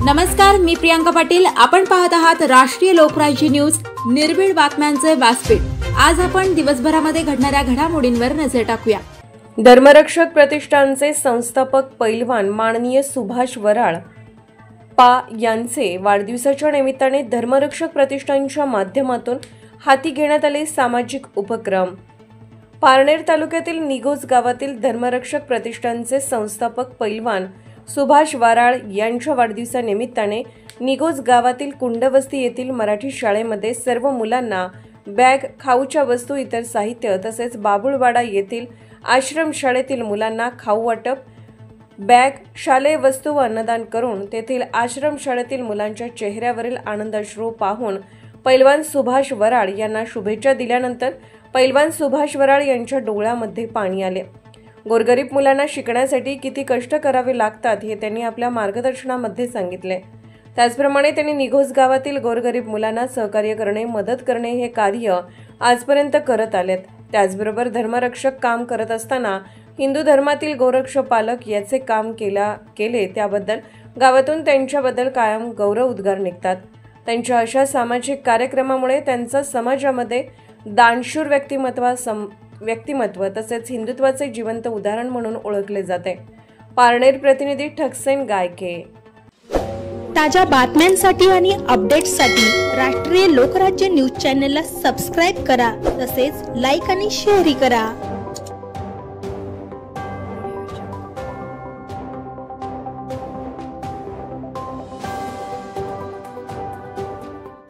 नमस्कार, मी प्रियांका पाटील। आपण पाहत आहात राष्ट्रीय लोकराज्य न्यूज, निर्भीड बातम्यांचे व्यासपीठ। आज आपण दिवसभरामध्ये घडणाऱ्या घडामोडींवर नजर टाकूया। धर्मरक्षक प्रतिष्ठानचे संस्थापक पैलवान माननीय सुभाष वराळ पा यांचे वाढदिवसाच्या निमित्ताने धर्मरक्षक प्रतिष्ठानच्या माध्यमातून हाती घेण्यात आले सामाजिक उपक्रम। पारनेर तालुक्यातील निघोज गावातील धर्मरक्षक प्रतिष्ठानचे संस्थापक पैलवान सुभाष वराळ यांच्या वाढदिवसानिमित्ताने निघोज गावातील कुंडवस्ती येथील मराठी शाळेमध्ये सर्व मुलांना बॅग, खाऊच्या वस्तू, इतर साहित्य तसेच बाबुळवाडा येथील आश्रम शाळेतील मुलांना खाऊ वाटप, बॅग, शालेय वस्तू व अन्नदान करून तेथील आश्रम शाळेतील मुलांच्या चेहऱ्यावरील आनंदाश्रू पाहून पैलवान सुभाष वराळ यांना शुभेच्छा दिल्यानंतर पैलवान सुभाष वराळ यांच्या डोळ्यामध्ये पाणी आले। गोरगरीब मुलांना शिकण्यासाठी किती कष्ट करावे लागतात हे त्यांनी आपल्या मार्गदर्शनामध्ये सांगितले। त्याचप्रमाणे त्यांनी निघोज गावातील गोरगरीब मुलांना सहकार्य करणे, मदत करणे हे कार्य आजपर्यंत करत आलेत। त्याचबरोबर धर्मरक्षक काम करत असताना हिंदू धर्मातील गोरक्ष पालक याचे काम केले त्याबद्दल गावातून त्यांच्याबद्दल कायम गौरव उद्गार निघतात। त्यांच्या अशा सामाजिक कार्यक्रमामुळे त्यांचा समाजामध्ये दानशूर व्यक्तिमत्व तसेच हिंदुत्वाचे जिवंत उदाहरण म्हणून ओळखले जाते। पारनेर प्रतिनिधी ठकसेन गायके। ताज्या बातम्यांसाठी आणि अपडेट्ससाठी राष्ट्रीय लोकराज्य न्यूज चॅनलला सबस्क्राइब करा, तसेच लाईक आणि शेअर करा।